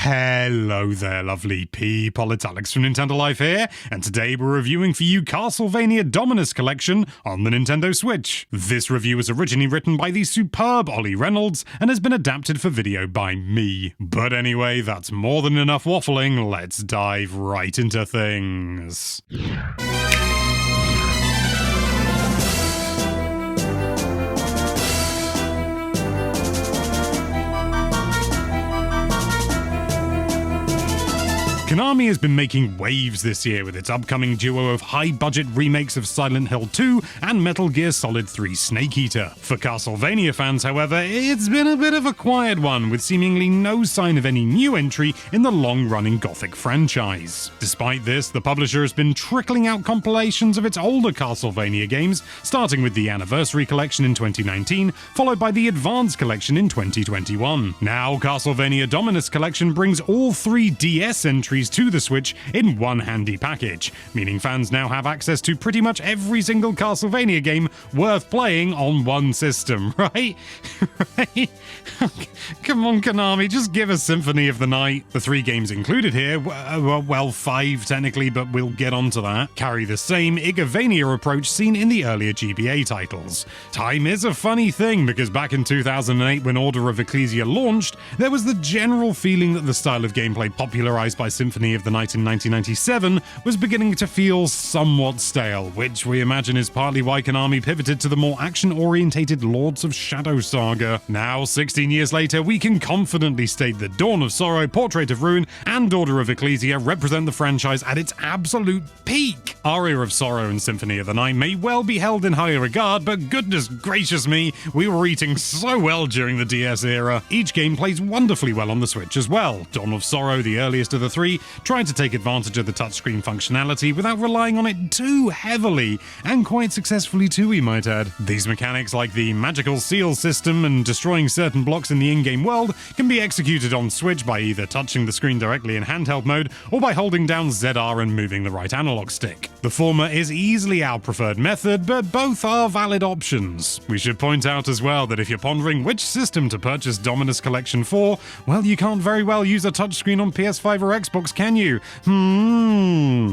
Hello there, lovely people. It's Alex from Nintendo Life here, and today we're reviewing for you Castlevania Dominus Collection on the Nintendo Switch. This review was originally written by the superb Ollie Reynolds and has been adapted for video by me. But anyway, that's more than enough waffling. Let's dive right into things. Konami has been making waves this year with its upcoming duo of high-budget remakes of Silent Hill 2 and Metal Gear Solid 3 Snake Eater. For Castlevania fans, however, it's been a bit of a quiet one, with seemingly no sign of any new entry in the long-running Gothic franchise. Despite this, the publisher has been trickling out compilations of its older Castlevania games, starting with the Anniversary Collection in 2019, followed by the Advanced Collection in 2021. Now, Castlevania Dominus Collection brings all three DS entries to the Switch in one handy package, meaning fans now have access to pretty much every single Castlevania game worth playing on one system, right? Right? Come on, Konami, just give us Symphony of the Night. The three games included here, well, five technically, but we'll get onto that, carry the same Igavania approach seen in the earlier GBA titles. Time is a funny thing, because back in 2008 when Order of Ecclesia launched, there was the general feeling that the style of gameplay popularized by Symphony of the Night in 1997 was beginning to feel somewhat stale, which we imagine is partly why Konami pivoted to the more action-orientated Lords of Shadow saga. Now, 16 years later, we can confidently state that Dawn of Sorrow, Portrait of Ruin, and Order of Ecclesia represent the franchise at its absolute peak. Aria of Sorrow and Symphony of the Night may well be held in higher regard, but goodness gracious me, we were eating so well during the DS era. Each game plays wonderfully well on the Switch as well. Dawn of Sorrow, the earliest of the three, trying to take advantage of the touchscreen functionality without relying on it too heavily, and quite successfully too, we might add. These mechanics, like the magical seal system and destroying certain blocks in the in-game world, can be executed on Switch by either touching the screen directly in handheld mode or by holding down ZR and moving the right analog stick. The former is easily our preferred method, but both are valid options. We should point out as well that if you're pondering which system to purchase Dominus Collection for, well, you can't very well use a touchscreen on PS5 or Xbox, can you?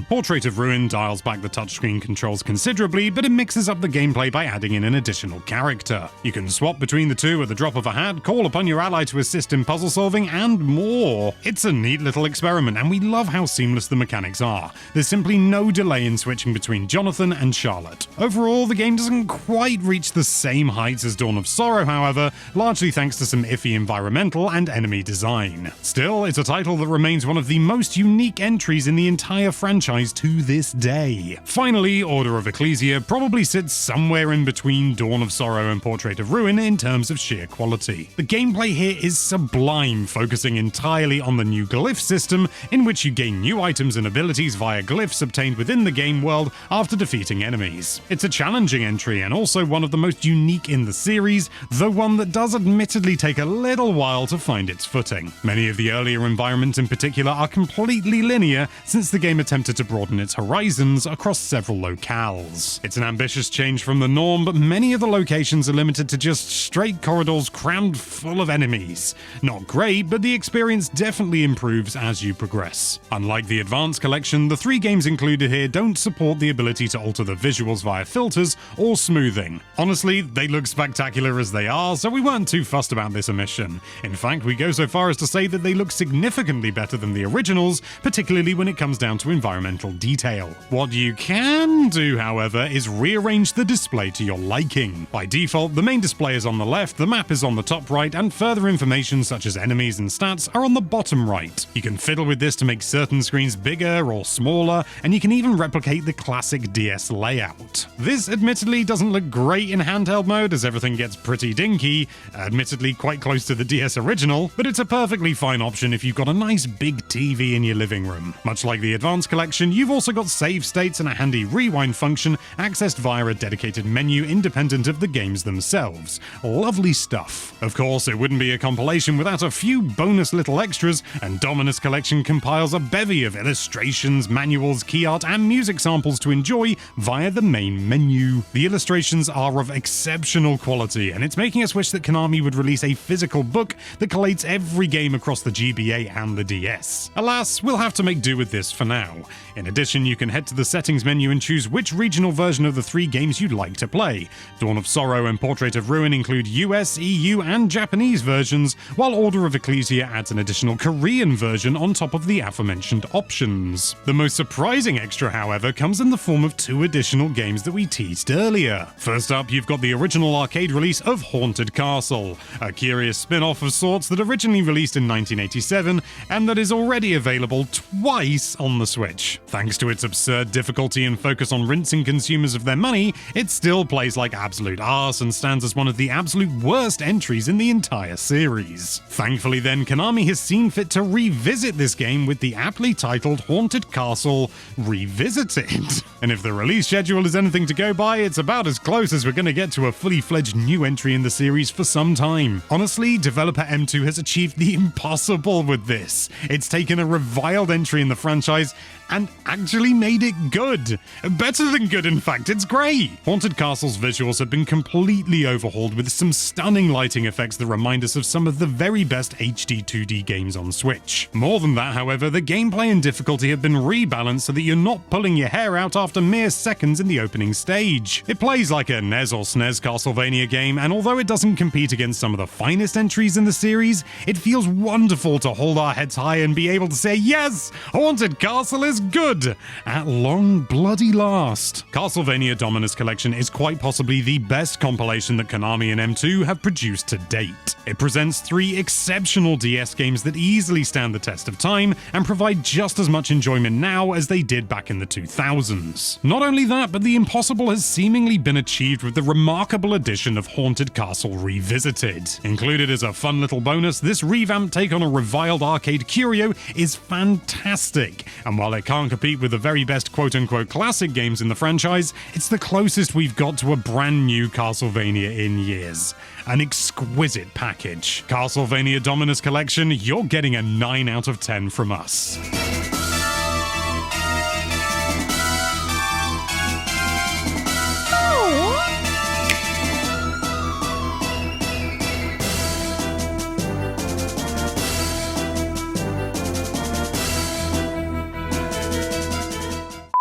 Portrait of Ruin dials back the touchscreen controls considerably, but it mixes up the gameplay by adding in an additional character. You can swap between the two at the drop of a hat, call upon your ally to assist in puzzle solving, and more. It's a neat little experiment, and we love how seamless the mechanics are. There's simply no delay in switching between Jonathan and Charlotte. Overall, the game doesn't quite reach the same heights as Dawn of Sorrow, however, largely thanks to some iffy environmental and enemy design. Still, it's a title that remains one of the most unique entries in the entire franchise to this day. Finally, Order of Ecclesia probably sits somewhere in between Dawn of Sorrow and Portrait of Ruin in terms of sheer quality. The gameplay here is sublime, focusing entirely on the new Glyph system, in which you gain new items and abilities via glyphs obtained within the game world after defeating enemies. It's a challenging entry and also one of the most unique in the series, though one that does admittedly take a little while to find its footing. Many of the earlier environments in particular are completely linear, since the game attempted to broaden its horizons across several locales. It's an ambitious change from the norm, but many of the locations are limited to just straight corridors crammed full of enemies. Not great, but the experience definitely improves as you progress. Unlike the Advanced Collection, the three games included here don't support the ability to alter the visuals via filters or smoothing. Honestly, they look spectacular as they are, so we weren't too fussed about this omission. In fact, we go so far as to say that they look significantly better than the originals, particularly when it comes down to environmental detail. What you can do, however, is rearrange the display to your liking. By default, the main display is on the left, the map is on the top right, and further information such as enemies and stats are on the bottom right. You can fiddle with this to make certain screens bigger or smaller, and you can even replicate the classic DS layout. This admittedly doesn't look great in handheld mode, as everything gets pretty dinky, admittedly quite close to the DS original, but it's a perfectly fine option if you've got a nice big TV in your living room. Much like the Advanced Collection, you've also got save states and a handy rewind function accessed via a dedicated menu independent of the games themselves. Lovely stuff. Of course, it wouldn't be a compilation without a few bonus little extras, and Dominus Collection compiles a bevy of illustrations, manuals, key art, and music music samples to enjoy via the main menu. The illustrations are of exceptional quality, and it's making us wish that Konami would release a physical book that collates every game across the GBA and the DS. Alas, we'll have to make do with this for now. In addition, you can head to the settings menu and choose which regional version of the 3 games you'd like to play. Dawn of Sorrow and Portrait of Ruin include US, EU, and Japanese versions, while Order of Ecclesia adds an additional Korean version on top of the aforementioned options. The most surprising extra, however, comes in the form of 2 additional games that we teased earlier. First up, you've got the original arcade release of Haunted Castle, a curious spin-off of sorts that originally released in 1987 and that is already available twice on the Switch. Thanks to its absurd difficulty and focus on rinsing consumers of their money, it still plays like absolute arse and stands as one of the absolute worst entries in the entire series. Thankfully then, Konami has seen fit to revisit this game with the aptly titled Haunted Castle Revisited. And if the release schedule is anything to go by, it's about as close as we're going to get to a fully fledged new entry in the series for some time. Honestly, developer M2 has achieved the impossible with this. It's taken a reviled entry in the franchise and actually made it good. Better than good, in fact, it's great. Haunted Castle's visuals have been completely overhauled with some stunning lighting effects that remind us of some of the very best HD 2D games on Switch. More than that, however, the gameplay and difficulty have been rebalanced so that you're not pulling your hair out after mere seconds in the opening stage. It plays like a NES or SNES Castlevania game, and although it doesn't compete against some of the finest entries in the series, it feels wonderful to hold our heads high and be able to say, yes, Haunted Castle is good at long bloody last. Castlevania Dominus Collection is quite possibly the best compilation that Konami and M2 have produced to date. It presents 3 exceptional DS games that easily stand the test of time and provide just as much enjoyment now as they did back in the 2000s. Not only that, but the impossible has seemingly been achieved with the remarkable addition of Haunted Castle Revisited. Included as a fun little bonus, this revamped take on a reviled arcade curio is fantastic, and while it can't compete with the very best quote-unquote classic games in the franchise, it's the closest we've got to a brand new Castlevania in years. An exquisite package. Castlevania Dominus Collection, you're getting a 9 out of 10 from us.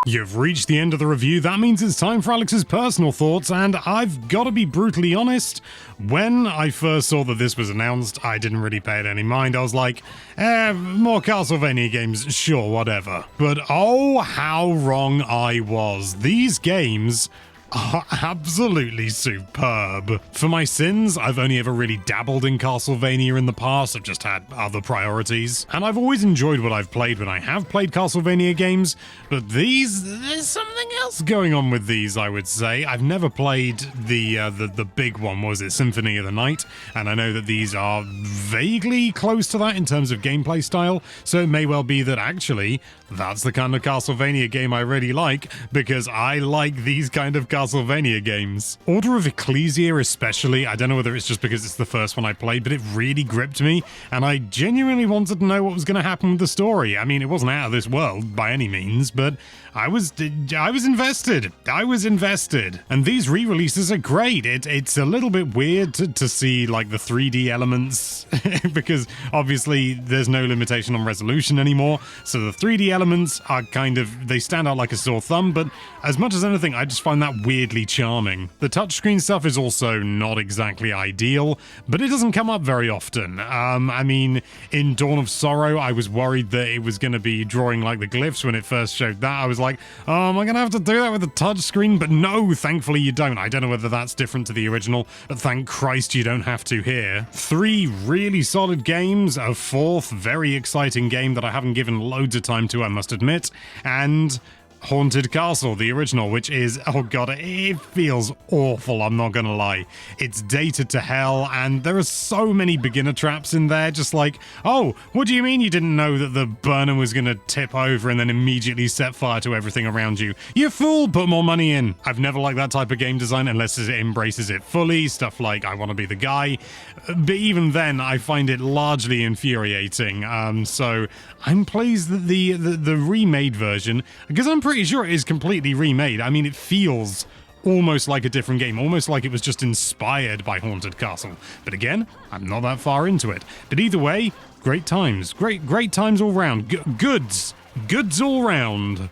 You've reached the end of the review. That means it's time for Alex's personal thoughts, and I've got to be brutally honest. When I first saw that this was announced, I didn't really pay it any mind. I was like, more Castlevania games, sure, whatever. But oh, how wrong I was. These games are absolutely superb. For my sins, I've only ever really dabbled in Castlevania in the past. I've just had other priorities. And I've always enjoyed what I've played when I have played Castlevania games, but there's something else going on with these, I would say. I've never played the big one, was it Symphony of the Night? And I know that these are vaguely close to that in terms of gameplay style, so it may well be that actually that's the kind of Castlevania game I really like, because I like these kind of Castlevania games. Order of Ecclesia especially, I don't know whether it's just because it's the first one I played, but it really gripped me, and I genuinely wanted to know what was going to happen with the story. I mean, it wasn't out of this world by any means, but I was invested. I was invested. And these re-releases are great. It's a little bit weird to see like the 3D elements because obviously there's no limitation on resolution anymore. So the 3D elements are they stand out like a sore thumb, but as much as anything, I just find that weirdly charming. The touchscreen stuff is also not exactly ideal, but it doesn't come up very often. I mean, in Dawn of Sorrow, I was worried that it was going to be drawing like the glyphs when it first showed that. I was like, oh, am I going to have to do that with the touchscreen? But no, thankfully you don't. I don't know whether that's different to the original, but thank Christ you don't have to here. 3 really solid games, a 4th very exciting game that I haven't given loads of time to, I must admit, and Haunted Castle, the original, which is, oh god, it feels awful, I'm not gonna lie. It's dated to hell, and there are so many beginner traps in there, just like, oh, what do you mean you didn't know that the burner was gonna tip over and then immediately set fire to everything around you? You fool, put more money in. I've never liked that type of game design unless it embraces it fully, stuff like I want to be the guy, but even then, I find it largely infuriating, so I'm pleased that the remade version, because I'm pretty pretty sure it is completely remade. I mean, it feels almost like a different game, almost like it was just inspired by Haunted Castle. But again, I'm not that far into it. But either way, great times. Great times all round. Goods all round.